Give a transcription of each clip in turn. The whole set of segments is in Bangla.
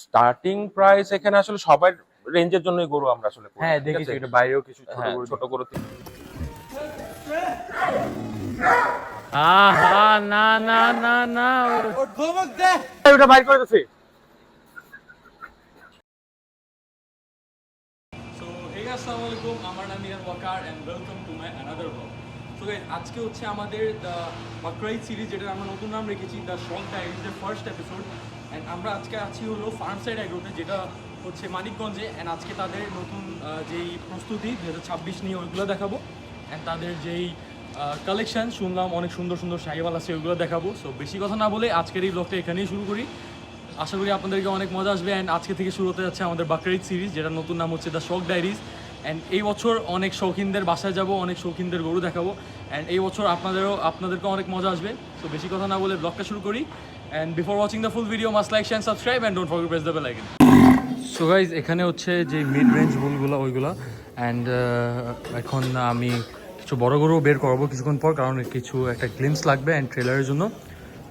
স্টার্টিং প্রাইস এখানে আসলে সবার রেঞ্জের জন্যই গরু আমরা আসলে করি। হ্যাঁ দেখেছি, এটা বাইরেও কিছু ছোট গরু আহা না না না না ওটা বাইর করে দিছি। সো হে গাইস, আসসালামু আলাইকুম, আমার নাম Miran Waqar and welcome to my another blog. So guys, আজকে হচ্ছে আমাদের দ্য বাকরাইদ সিরিজ, যেটা আমরা নতুন নাম রেখেছি দ্য শক ডায়েরিজের ফার্স্ট এপিসোড। এন্ড আমরা আজকে আছি হলো ফার্ম সাইড এগ্রোতে, যেটা হচ্ছে মানিকগঞ্জে। এন্ড আজকে তাদের নতুন যেই প্রস্তুতি 2026 নিয়ে ওইগুলো দেখাবো। এন্ড তাদের যেই কালেকশন শুনলাম অনেক সুন্দর সুন্দর শাহিওয়াল আছে, ওইগুলো দেখাবো। সো বেশি কথা না বলে আজকের এই ব্লগটা এখানেই শুরু করি। আশা করি আপনাদেরকে অনেক মজা আসবে। অ্যান্ড আজকে থেকে শুরু হতে যাচ্ছে আমাদের বাকরাইদ সিরিজ, যেটা নতুন নাম হচ্ছে দ্য শক ডায়েরিজ। অ্যান্ড এই বছর অনেক শৌখিনদের বাসায় যাব, অনেক শৌখিনদের গরু দেখাবো। অ্যান্ড এই বছর আপনাদেরকে অনেক মজা আসবে। তো বেশি কথা না বলে ব্লগটা শুরু করি। And before watching the full video must like share subscribe and don't forget press the bell icon. So guys, এখানে হচ্ছে যে মিড রেঞ্জ বুলগুলো ওইগুলো। অ্যান্ড এখন আমি কিছু বড় গরু বের করবো কিছুক্ষণ পর, কারণ কিছু একটা গ্লিমস লাগবে অ্যান্ড ট্রেলারের জন্য।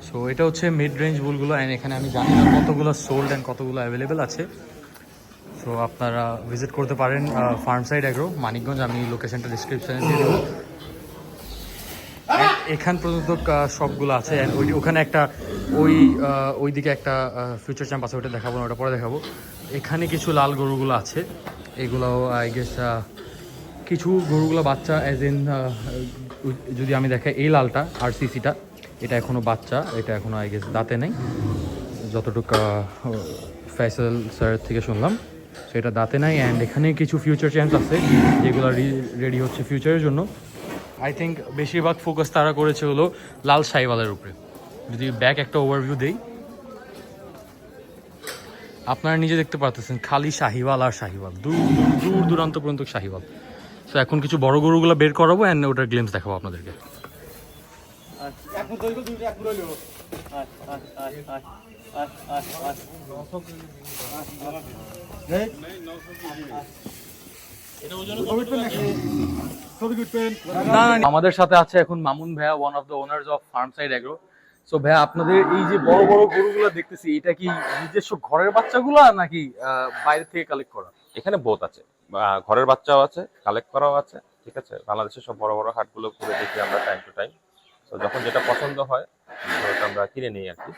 সো এটা হচ্ছে মিড রেঞ্জ বুলগুলো। অ্যান্ড এখানে আমি জানি না কতগুলো সোল্ড অ্যান্ড কতগুলো অ্যাভেলেবেল আছে। সো আপনারা ভিজিট করতে পারেন ফার্ম সাইড এগ্রো মানিকগঞ্জ। আমি লোকেশনটা ডিসক্রিপশানে দিয়ে দেবো। এখান পর্যন্ত সবগুলো আছে। অ্যান্ড ওখানে একটা ওইদিকে একটা ফিউচার চ্যাম্প আছে, ওটা দেখাবো না, ওটা পরে দেখাবো। এখানে কিছু লাল গরুগুলো আছে, এগুলো আই গেস কিছু গরুগুলো বাচ্চা, অ্যাজ ইন যদি আমি দেখাই এই লালটা আর সিসিটা, এটা এখনও বাচ্চা, এটা এখনও আই গেস দাঁতে নেই যতটুকু ফয়সাল স্যারের থেকে শুনলাম। সেটা দাঁতে নাই। অ্যান্ড এখানে কিছু ফিউচার চ্যাম্প আছে যেগুলো রেডি হচ্ছে ফিউচারের জন্য। আই থিঙ্ক বেশিরভাগ ফোকাস তারা করেছে হলো লাল শাহিওয়ালের উপরে। যদি ব্যাক একটা ওভারভিউ দেই, আপনারা নিজে দেখতে পারতেছেন খালি শাহিওয়াল আর শাহিওয়াল, দূর দূর দূরান্ত পর্যন্ত শাহিওয়াল। তো এখন কিছু বড় গরুগুলো বের করাবো অ্যান্ড ওটার গ্লিমস দেখাবো আপনাদেরকে। আমাদের সাথে আছে এখন মামুন ভাইয়া, one of the owners of farm side agro. So ভাইয়া, আপনাদের এই যে বড় বড় গরুগুলো দেখতেছি, এটা কি নিজস্ব ঘরের বাচ্চাগুলো নাকি বাইরে থেকে কালেক্ট করা? এখানে বোথ আছে, ঘরের বাচ্চাও আছে, কালেক্ট করাও আছে। ঠিক আছে, বাংলাদেশের সব বড় বড় হাটগুলো ঘুরে দেখি আমরা টাইম টু টাইম। তো যখন যেটা পছন্দ হয় ওটা আমরা কিনে নিই আর কি।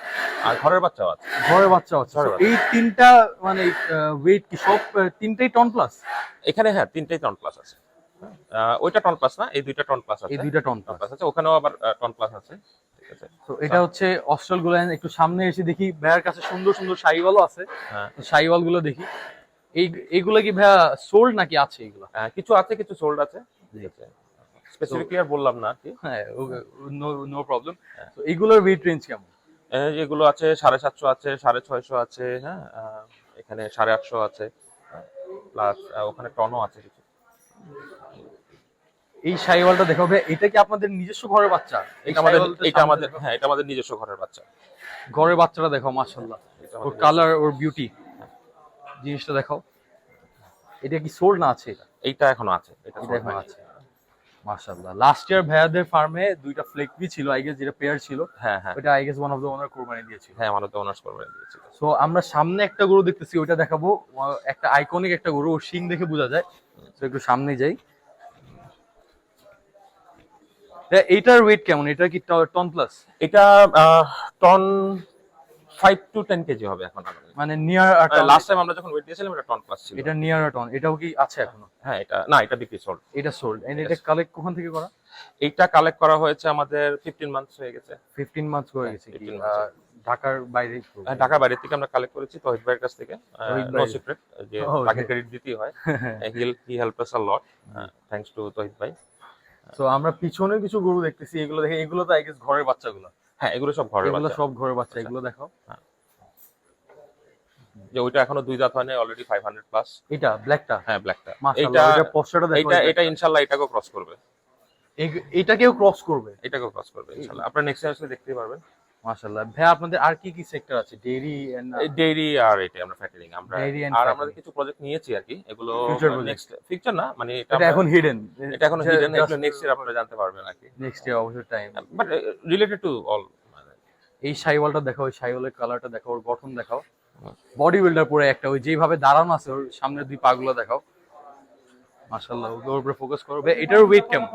আর ঘরের বাচ্চাও আছে। ঘরের বাচ্চাও আছে। এই তিনটা মানে ওয়েট কি সব তিনটাই টন প্লাস? এখানে হ্যাঁ, তিনটাই টন প্লাস আছে। ওইটা টন প্লাস না, এই দুইটা টন প্লাস আছে। এই দুইটা টন প্লাস আছে, ওখানেও আবার টন প্লাস আছে। ঠিক আছে, তো এটা হচ্ছে অস্ট্রাল গুলো। একটু সামনে এসে দেখি ভাইয়ার কাছে সুন্দর সুন্দর শাহিওয়ালও আছে। হ্যাঁ, শাহিওয়াল গুলো দেখি। এইগুলো কি ভাইয়া সোল্ড নাকি আছে? এগুলো কিছু আছে, কিছু সোল্ড আছে। ঠিক আছে, স্পেসিফিকলি আর বললাম না আর কি। হ্যাঁ, নো প্রবলেম। তো এইগুলোর ওয়েট রেঞ্জ কেমন? এগুলো আছে 750 আছে, 650 আছে। হ্যাঁ, এখানে 850 আছে, প্লাস ওখানে টনও আছে কিছু। এই শাহিওয়ালটা দেখাবে, এটা কি আপনাদের নিজস্ব ঘরের বাচ্চা? এটা আমাদের হ্যাঁ, এটা আমাদের নিজস্ব ঘরের বাচ্চা। ঘরের বাচ্চাটা দেখো, মাশাআল্লাহ, ওর কালার, ওর বিউটি, জিনিসটা দেখাও। এটা কি সোল্ড না আছে? এইটা এখনো আছে, এটা এখনো আছে, মাশাআল্লাহ। লাস্ট ইয়ার ভাইয়াদের ফার্মে দুইটা ফ্লেকবি ছিল আই গেস, যেটা পেয়ার ছিল। হ্যাঁ হ্যাঁ, ওটা I guess one of the owner কোরবানি দিয়েছিল। হ্যাঁ, ওয়ান অফ দ্য ওনার্স কোরবানি দিয়েছিল। সো আমরা সামনে একটা গরু দেখতেছি, ওইটা দেখাবো। একটা আইকনিক একটা গরু, ওর শিং দেখে বোঝা যায়। তো একটু সামনে যাই। এইটার ওয়েট কেমন? এটা কি টন প্লাস? এটা টন 5 to 10 কেজি হবে এখন। মানে নিয়ার লাস্ট টাইম আমরা যখন ওয়েট দিয়েছিলাম এটা টন প্লাস ছিল। এটা নিয়ার টন। এটাও কি আছে এখনো? হ্যাঁ, এটা না, এটা বিক্রি সোল্ড। এটা সোল্ড। এন্ড এটা কালেক্ট কখন থেকে করা? এইটা কালেক্ট করা হয়েছে আমাদের 15 মান্থস হয়ে গেছে। 15 মান্থস হয়ে গেছে। ঢাকার বাইরে? ঢাকার বাইরে থেকে আমরা কালেক্ট করেছি তহিদ ভাইয়ের কাছ থেকে। নো সিক্রেট যে তাকে ক্রেডিট দিতেই হয়। He help us a lot, thanks to Tohid ভাই। সো আমরা পিছনে কিছু গরু দেখতেছি, এগুলো দেখে, এগুলো তো আই গেস ঘরের বাচ্চাগুলো। হ্যাঁ, এগুলো সব ঘরের বাচ্চা। এগুলো সব ঘরের বাচ্চা। এগুলো দেখো, যে ওইটা এখনো 2 দাঁত হয়নি, অলরেডি 500 প্লাস। এটা ব্ল্যাকটা? হ্যাঁ, ব্ল্যাকটা। এটা পোস্টারটা দেখো। এটা ইনশাআল্লাহ এটাকেও ক্রস করবে। এটাকেও ক্রস করবে? এটাকেও ক্রস করবে ইনশাআল্লাহ। আপনারা নেক্সট টাইম আসলে দেখতেই পারবেন। মাশাআল্লাহ। ভাই, আপনাদের আর কি কি সেক্টর আছে? ডেইরি আর এটা আমরা ফ্যাটারিং, আর আমাদের কিছু প্রজেক্ট নিয়েছি আর কি। এগুলো নেক্সট ফিউচার না, মানে এটা এখন হিডেন। এটা এখন হিডেন, এগুলো নেক্সট ইয়ার আপনারা জানতে পারবেন আর কি। নেক্সট ইয়ার অবশ্যই time, but related to all এই শাইওয়ালটা দেখাও, ওই শাইওয়ালের কালারটা দেখাও, ওর গঠন দেখাও, বডি বিল্ডার পুরো একটা, ওই যেভাবে দাঁড়ানো আছে ওর সামনের দুই পাগুলো দেখাও, মাশাআল্লাহ। ওর উপরে ফোকাস করো ভাই। এটার ওয়েট কেমন?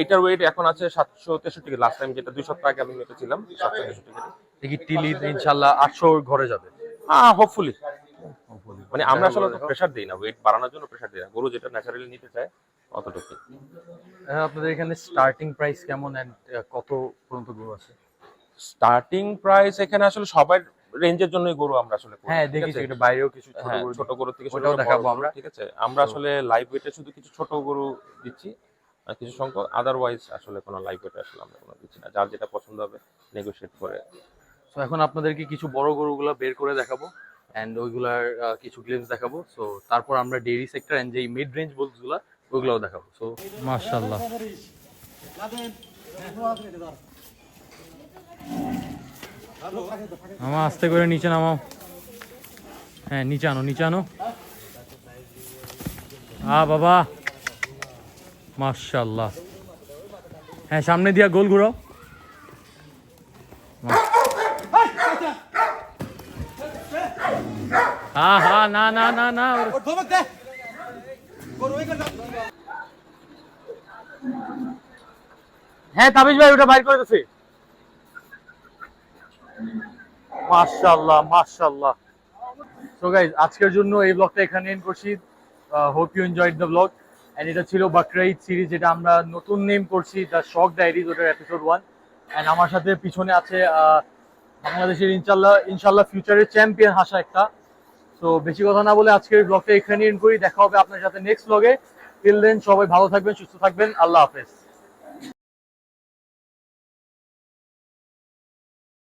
এটার ওয়েট এখন আছে 763 কেজি। লাস্ট টাইম যেটা 2 সপ্তাহ আগে আমি মেপেছিলাম 763 কেজি। দেখি টিলি ইনশাআল্লাহ 800 ঘরে যাবে। হোপফুলি। মানে আমরা আসলে প্রেসার দিই না, ওয়েট বাড়ানোর জন্য প্রেসার দিই না, গরু যেটা ন্যাচারালি নিতে চায় অতটুকু। আপনাদের এখানে স্টার্টিং প্রাইস কেমন এন্ড কত পর্যন্ত গরু আছে? স্টার্টিং প্রাইস এখানে আসলে সবার রেঞ্জের জন্যই গরু আমরা আসলে করি। হ্যাঁ ঠিক দেখেছি, আছে? এটা বাইরেও কিছু ছোট হ্যাঁ, গরু, ছোট গরু থেকে শুরু ওটাও করে দেখাবো বড় আমরা। গরু, ঠিক আছে? আমরা আসলে লাইভ ওয়েটে শুধু কিছু ছোট গরু দিচ্ছি আর কিছু সংখ্যক, আদারওয়াইজ আসলে কোনো লাইভ ওয়েটে আসলে আমরা কোনো দিচ্ছি না, যার যেটা পছন্দ হবে নেগোশিয়েট করে। তো এখন আপনাদেরকে কিছু বড় গরুগুলো বের করে দেখাবো এন্ড ওইগুলার কিছু গ্লিমস দেখাবো। সো তারপর আমরা ডেইরি সেক্টর এন্ড যেই মিড রেঞ্জ বুলসগুলো ওইগুলোও দেখাবো। সো মাশাআল্লাহ, মামা আস্তে করে নিচে নামাও। হ্যাঁ নিচে আনো, নিচে আনো। বাবা মাশাআল্লাহ। হ্যাঁ সামনে দিয়া গোল ঘুরাও। হ্যাঁ না না না না, হ্যাঁ তাবিজ ভাই ওটা বাইর করে দিছি। মাশাআল্লাহ মাশাআল্লাহ। সো গাইস আজকের জন্য এই ব্লগটা এখানে এন্ড করছি। Hope you enjoyed the blog and এটা ছিল বাকরা ঈদ সিরিজ, যেটা আমরা নতুন নেম করছি দ্য শক ডায়েরিজ, ওটার এপিসোড 1। এন্ড আমার সাথে পিছনে আছে বাংলাদেশের ইনশাল্লাহ ফিউচারের চ্যাম্পিয়ন হাসা একটা। তো বেশি কথা না বলে আজকের ব্লগটা এখানে এন্ড করি। দেখা হবে আপনার সাথে নেক্সট ব্লগে। টিল দেন সবাই ভালো থাকবেন, সুস্থ থাকবেন, আল্লাহ হাফেজ।